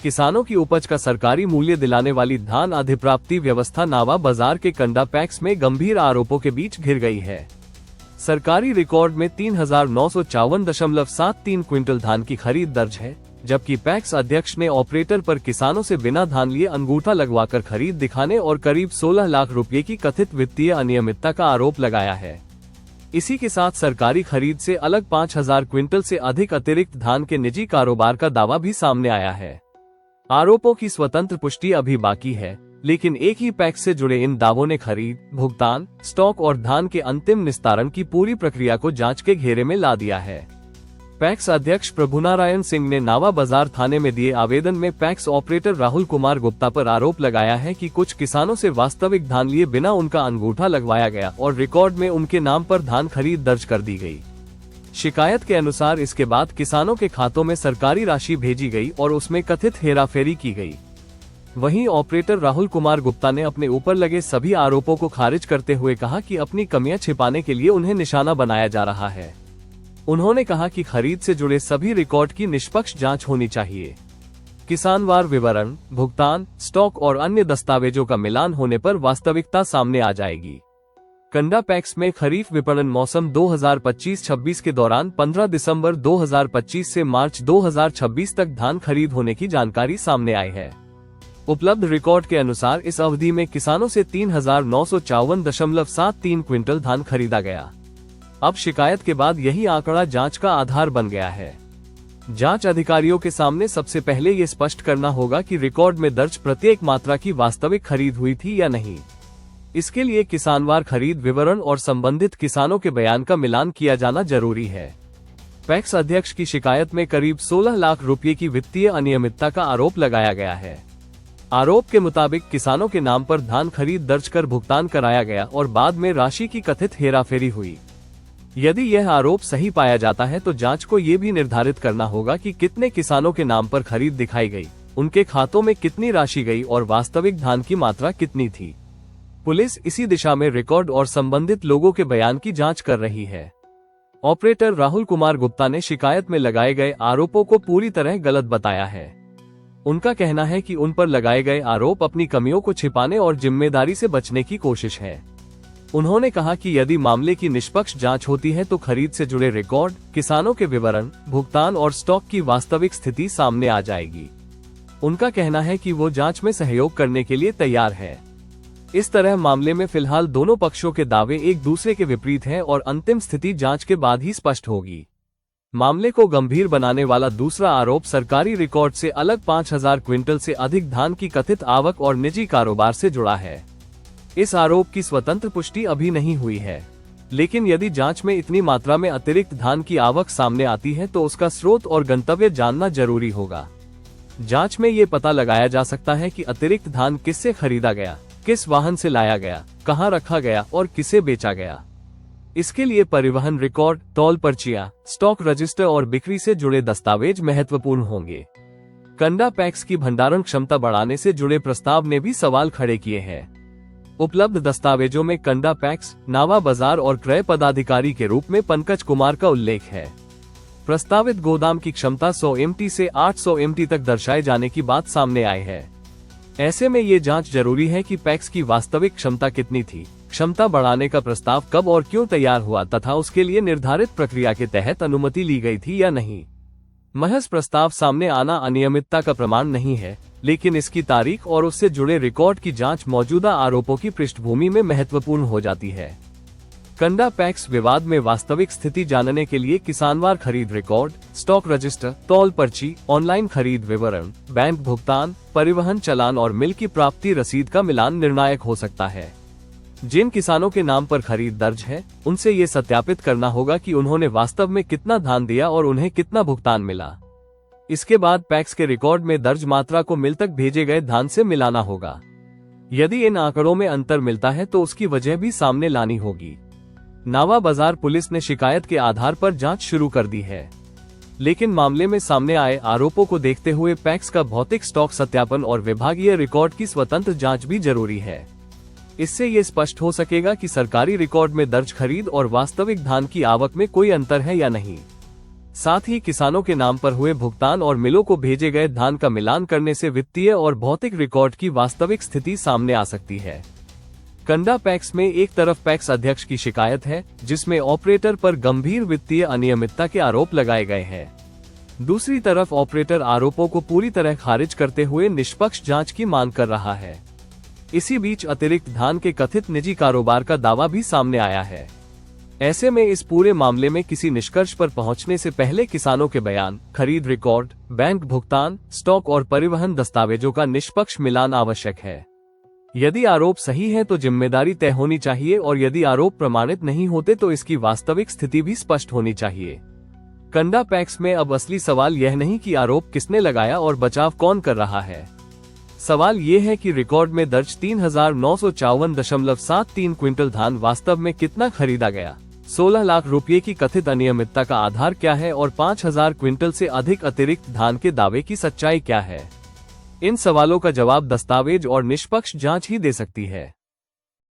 किसानों की उपज का सरकारी मूल्य दिलाने वाली धान अधिप्राप्ति व्यवस्था नावा बाजार के कंडा पैक्स में गंभीर आरोपों के बीच घिर गई है। सरकारी रिकॉर्ड में 3954.73 क्विंटल धान की खरीद दर्ज है, जबकि पैक्स अध्यक्ष ने ऑपरेटर पर किसानों से बिना धान लिए अंगूठा लगवाकर खरीद दिखाने और करीब 16 लाख रुपए की कथित वित्तीय अनियमितता का आरोप लगाया है। इसी के साथ सरकारी खरीद से अलग 5000 क्विंटल से अधिक अतिरिक्त धान के निजी कारोबार का दावा भी सामने आया है। आरोपों की स्वतंत्र पुष्टि अभी बाकी है, लेकिन एक ही पैक्स से जुड़े इन दावों ने खरीद, भुगतान, स्टॉक और धान के अंतिम निस्तारण की पूरी प्रक्रिया को जांच के घेरे में ला दिया है। पैक्स अध्यक्ष प्रभुनारायण सिंह ने नावा बाजार थाने में दिए आवेदन में पैक्स ऑपरेटर राहुल कुमार गुप्ता पर आरोप लगाया है कि कुछ किसानों से वास्तविक धान लिए बिना उनका अंगूठा लगवाया गया और रिकॉर्ड में उनके नाम पर धान खरीद दर्ज कर दी गई। शिकायत के अनुसार इसके बाद किसानों के खातों में सरकारी राशि भेजी गई और उसमें कथित हेराफेरी की गई। वहीं ऑपरेटर राहुल कुमार गुप्ता ने अपने ऊपर लगे सभी आरोपों को खारिज करते हुए कहा कि अपनी कमियां छिपाने के लिए उन्हें निशाना बनाया जा रहा है। उन्होंने कहा कि खरीद से जुड़े सभी रिकॉर्ड की निष्पक्ष जांच होनी चाहिए। किसानवार विवरण, भुगतान, स्टॉक और अन्य दस्तावेजों का मिलान होने पर वास्तविकता सामने आ जाएगी। कंडा पैक्स में खरीफ विपणन मौसम 2025-26 के दौरान 15 दिसंबर 2025 से मार्च 2026 तक धान खरीद होने की जानकारी सामने आई है। उपलब्ध रिकॉर्ड के अनुसार इस अवधि में किसानों से 3954.73 क्विंटल धान खरीदा गया। अब शिकायत के बाद यही आंकड़ा जांच का आधार बन गया है। जांच अधिकारियों के सामने सबसे पहले ये स्पष्ट करना होगा कि रिकॉर्ड में दर्ज प्रत्येक मात्रा की वास्तविक खरीद हुई थी या नहीं। इसके लिए किसानवार खरीद विवरण और संबंधित किसानों के बयान का मिलान किया जाना जरूरी है। पैक्स अध्यक्ष की शिकायत में करीब 16 लाख रुपए की वित्तीय अनियमितता का आरोप लगाया गया है। आरोप के मुताबिक किसानों के नाम पर धान खरीद दर्ज कर भुगतान कराया गया और बाद में राशि की कथित हेराफेरी हुई। यदि यह आरोप सही पाया जाता है तो जांच को ये भी निर्धारित करना होगा कि कितने किसानों के नाम पर खरीद दिखाई गई, उनके खातों में कितनी राशि गई और वास्तविक धान की मात्रा कितनी थी। पुलिस इसी दिशा में रिकॉर्ड और संबंधित लोगों के बयान की जांच कर रही है। ऑपरेटर राहुल कुमार गुप्ता ने शिकायत में लगाए गए आरोपों को पूरी तरह गलत बताया है। उनका कहना है कि उन पर लगाए गए आरोप अपनी कमियों को छिपाने और जिम्मेदारी से बचने की कोशिश है। उन्होंने कहा कि यदि मामले की निष्पक्ष जांच होती है तो खरीद से जुड़े रिकॉर्ड, किसानों के विवरण, भुगतान और स्टॉक की वास्तविक स्थिति सामने आ जाएगी। उनका कहना है कि वो जांच में सहयोग करने के लिए तैयार है। इस तरह मामले में फिलहाल दोनों पक्षों के दावे एक दूसरे के विपरीत हैं और अंतिम स्थिति जांच के बाद ही स्पष्ट होगी। मामले को गंभीर बनाने वाला दूसरा आरोप सरकारी रिकॉर्ड से अलग 5000 क्विंटल से अधिक धान की कथित आवक और निजी कारोबार से जुड़ा है। इस आरोप की स्वतंत्र पुष्टि अभी नहीं हुई है, लेकिन यदि जांच में इतनी मात्रा में अतिरिक्त धान की आवक सामने आती है तो उसका स्रोत और गंतव्य जानना जरूरी होगा। जांच में ये पता लगाया जा सकता है कि अतिरिक्त धान किससे खरीदा गया, किस वाहन से लाया गया, कहां रखा गया और किसे बेचा गया। इसके लिए परिवहन रिकॉर्ड, तौल पर्चियां, स्टॉक रजिस्टर और बिक्री से जुड़े दस्तावेज महत्वपूर्ण होंगे। कंडा पैक्स की भंडारण क्षमता बढ़ाने से जुड़े प्रस्ताव ने भी सवाल खड़े किए हैं। उपलब्ध दस्तावेजों में कंडा पैक्स, नावा बाजार और क्रय पदाधिकारी के रूप में पंकज कुमार का उल्लेख है। प्रस्तावित गोदाम की क्षमता 100 MT से 800 MT तक दर्शाए जाने की बात सामने आई है। ऐसे में ये जांच जरूरी है कि पैक्स की वास्तविक क्षमता कितनी थी, क्षमता बढ़ाने का प्रस्ताव कब और क्यों तैयार हुआ तथा उसके लिए निर्धारित प्रक्रिया के तहत अनुमति ली गई थी या नहीं। महज प्रस्ताव सामने आना अनियमितता का प्रमाण नहीं है, लेकिन इसकी तारीख और उससे जुड़े रिकॉर्ड की जांच मौजूदा आरोपों की पृष्ठभूमि में महत्वपूर्ण हो जाती है। कंडा पैक्स विवाद में वास्तविक स्थिति जानने के लिए किसानवार खरीद रिकॉर्ड, स्टॉक रजिस्टर, तौल पर्ची, ऑनलाइन खरीद विवरण, बैंक भुगतान, परिवहन चालान और मिल की प्राप्ति रसीद का मिलान निर्णायक हो सकता है। जिन किसानों के नाम पर खरीद दर्ज है, उनसे ये सत्यापित करना होगा कि उन्होंने वास्तव में कितना धान दिया और उन्हें कितना भुगतान मिला। इसके बाद पैक्स के रिकॉर्ड में दर्ज मात्रा को मिल तक भेजे गए धान से मिलाना होगा। यदि इन आंकड़ों में अंतर मिलता है तो उसकी वजह भी सामने लानी होगी। नावा बाजार पुलिस ने शिकायत के आधार पर जांच शुरू कर दी है, लेकिन मामले में सामने आए आरोपों को देखते हुए पैक्स का भौतिक स्टॉक सत्यापन और विभागीय रिकॉर्ड की स्वतंत्र जांच भी जरूरी है। इससे ये स्पष्ट हो सकेगा कि सरकारी रिकॉर्ड में दर्ज खरीद और वास्तविक धान की आवक में कोई अंतर है या नहीं। साथ ही किसानों के नाम पर हुए भुगतान और मिलों को भेजे गए धान का मिलान करने से वित्तीय और भौतिक रिकॉर्ड की वास्तविक स्थिति सामने आ सकती है। कंडा पैक्स में एक तरफ पैक्स अध्यक्ष की शिकायत है, जिसमें ऑपरेटर पर गंभीर वित्तीय अनियमितता के आरोप लगाए गए हैं। दूसरी तरफ ऑपरेटर आरोपों को पूरी तरह खारिज करते हुए निष्पक्ष जांच की मांग कर रहा है। इसी बीच अतिरिक्त धान के कथित निजी कारोबार का दावा भी सामने आया है। ऐसे में इस पूरे मामले में किसी निष्कर्ष पर पहुंचने से पहले किसानों के बयान, खरीद रिकॉर्ड, बैंक भुगतान, स्टॉक और परिवहन दस्तावेजों का निष्पक्ष मिलान आवश्यक है। यदि आरोप सही है तो जिम्मेदारी तय होनी चाहिए और यदि आरोप प्रमाणित नहीं होते तो इसकी वास्तविक स्थिति भी स्पष्ट होनी चाहिए। कंडा पैक्स में अब असली सवाल यह नहीं कि आरोप किसने लगाया और बचाव कौन कर रहा है। सवाल ये है कि रिकॉर्ड में दर्ज 3954.73 क्विंटल धान वास्तव में कितना खरीदा गया, 16 लाख रुपये की कथित अनियमितता का आधार क्या है और 5000 क्विंटल से अधिक अतिरिक्त धान के दावे की सच्चाई क्या है। इन सवालों का जवाब दस्तावेज और निष्पक्ष जांच ही दे सकती है।